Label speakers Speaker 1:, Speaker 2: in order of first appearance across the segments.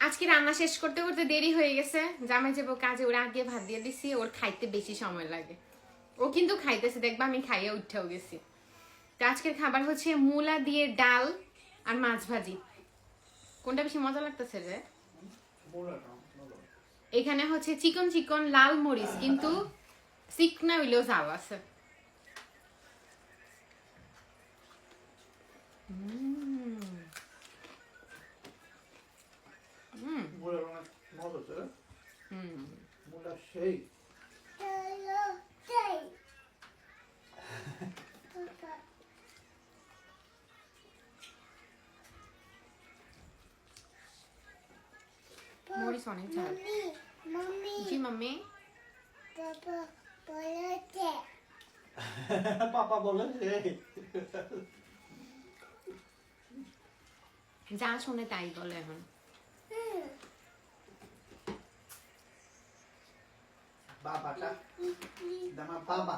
Speaker 1: আজকে রান্না শেষ করতে করতে দেরি হয়ে গেছে। জামাই যাবো কাজে, ওরা আগে ভাত দিয়ে দিছি, ওর খাইতে বেশি সময় লাগে। ও কিন্তু খাইতেছে, দেখবা আমি খাইয়ে উঠেও গেছি। তো আজকের খাবার হচ্ছে মূলা দিয়ে ডাল আর মাছ ভাজি। কোনটা বেশি মজা লাগতেছে রে? এখানে হচ্ছে চিকন চিকন লাল মরিচ, কিন্তু চিকনা হইলেও ঝাল আছে। মরিচ অনেক ঝাল। জি মাম্মি।
Speaker 2: পাপা বলেছে
Speaker 1: যা শুনে তাই বলে এখন।
Speaker 2: বাবাটা দামা বাবা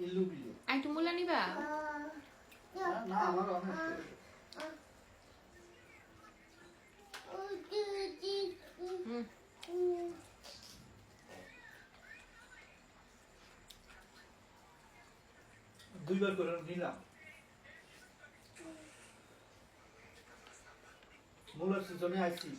Speaker 2: ইল্লু বিলু
Speaker 1: আই তুমি মূলা নিবা?
Speaker 2: না আমার অনেক দুইবার করে নিলাম মূলার সিজনে আইছি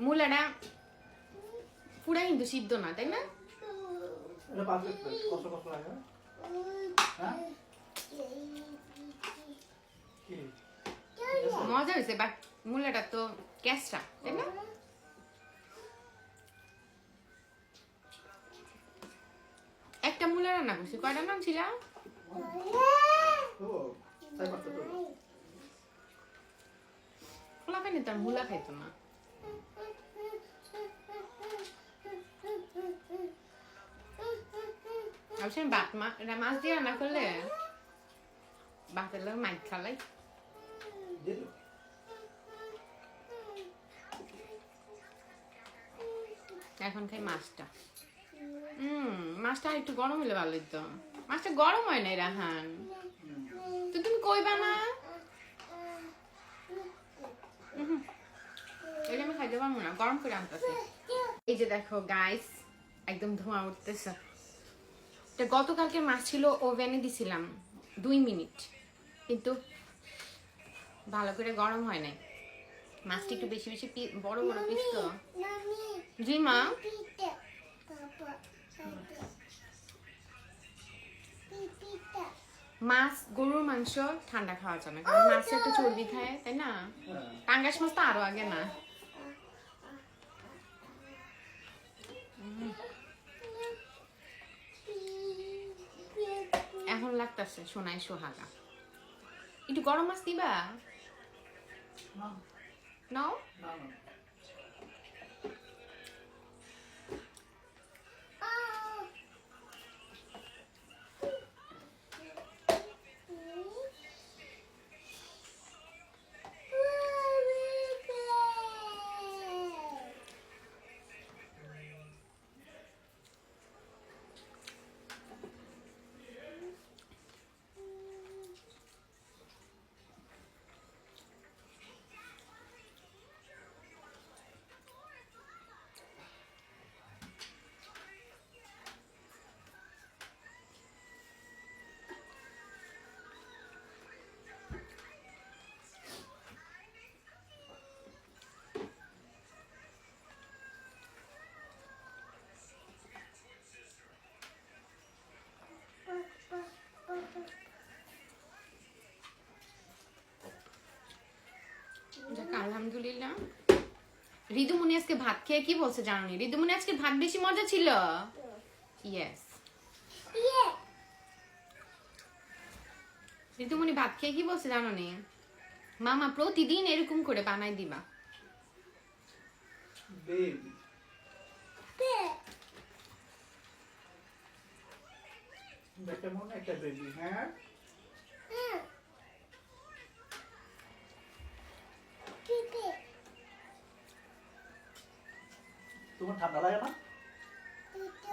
Speaker 1: মূলাটা পুরা কিন্তু সিদ্ধ না, তাই না?
Speaker 2: এটা পারফেক্ট কষ্ট কষ্ট লাগে হ্যাঁ কি
Speaker 1: মজা হয়েছে, বাট মূলাটা তো ক্যাসটা, তাই না? একটা মূলা রান্না করছি, কয়টা নাম ছিল?
Speaker 2: ও তাই পারতে তো
Speaker 1: খোলা খাইনি, তার মূলা খাইতো না। অবশ্যই মাছ দিয়ে রান্না করলে ভাতের লোক মাইক খালাই।
Speaker 2: দিল
Speaker 1: এখন খাই মাছটা। মাছটা আর একটু গরম হলে ভালো হইতো। মাছটা গরম হয় নাই রাহান, তো তুমি কইবা না? এটা আমি খাইতে পারবো না, গরম করে আনতেছি। এই যে দেখো গাইস, একদম ধোঁয়া উঠতেছে। এটা গতকালকে মাছ ছিল, ওভেনে দিছিলাম 2 মিনিট, কিন্তু ভালো করে গরম হয় নাই। মাছটা একটু বেশি বেশি বড় বড় পিস তো। জি মা। মাছ, গরুর মাংস ঠান্ডা খাওয়া যায় না, কারণ মাছে একটু চর্বি খায়, তাই না? পাঙ্গাস মাছ তো আরো আগে না। এখন লাগতেছে সোনাই সোহাগা। একটু গরম মাছ দিবা? নাও। আলহামদুলিল্লাহ। ঋতুমণি আজকে ভাত খেয়ে কি বলছে জানি? ঋতুমণি আজকে ভাত বেশি মজা ছিল। ইয়েস, ঋতুমণি ভাত খেয়ে কি বলছে জানো নি? মামা প্রতিদিন এরকম করে বানাই দিবা।
Speaker 2: দেখে মনে একটা বেবি, হ্যাঁ? তোমার ঠান্ডা লাগে না?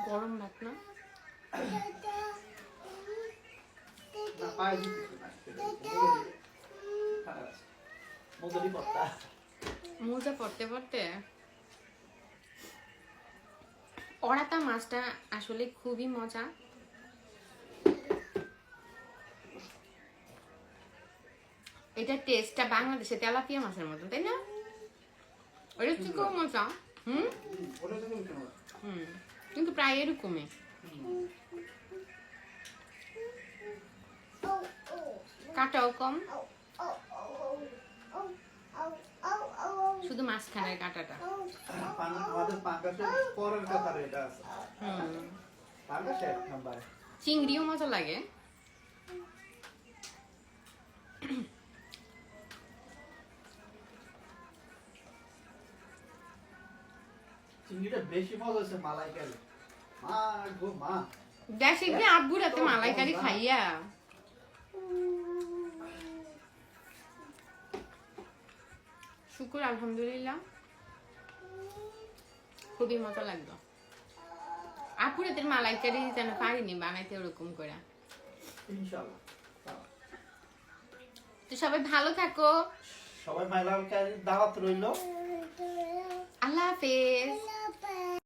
Speaker 1: গরম ভাত না?
Speaker 2: না, পায়ে দিতেছে না। ঠান্ডা লাগছে। মোজারি পড়তা।
Speaker 1: মোজা পড়তে পড়তে অরাতা মাছটা আসলে খুবই মজা। এটা টেস্টটা বাংলাদেশে তেলাপিয়া মাছের মতন, তাই না? ওটা থেকেও মজা।
Speaker 2: ওটা থেকে উঠে না।
Speaker 1: কিন্তু প্রায় এরকমই। কাটাও কম, শুধু মাঝখানের কাটাটা।
Speaker 2: আমাদের পাঙ্গাসের পরের কথা এটা আছে। পাঙ্গাস এক নাম্বার।
Speaker 1: চিংড়িও মজা লাগে।
Speaker 2: চিংড়িটা বেশি মজা হচ্ছে মালাইকারি। মা গো মা।
Speaker 1: দেশে গিয়ে আব্বুর হাতে মালাইকারি খাইয়া শুকুর আলহামদুলিল্লাহ খুবই মজা লাগলো। আপুর হাতের মালাইকারি যেন পারিনি বানাইতে ওরকম করে।
Speaker 2: ইনশাআল্লাহ।
Speaker 1: তো সবাই ভালো থাকো,
Speaker 2: সবাই মালাইকারি দাওয়াত রইলো।
Speaker 1: আল্লাহ হাফেজ।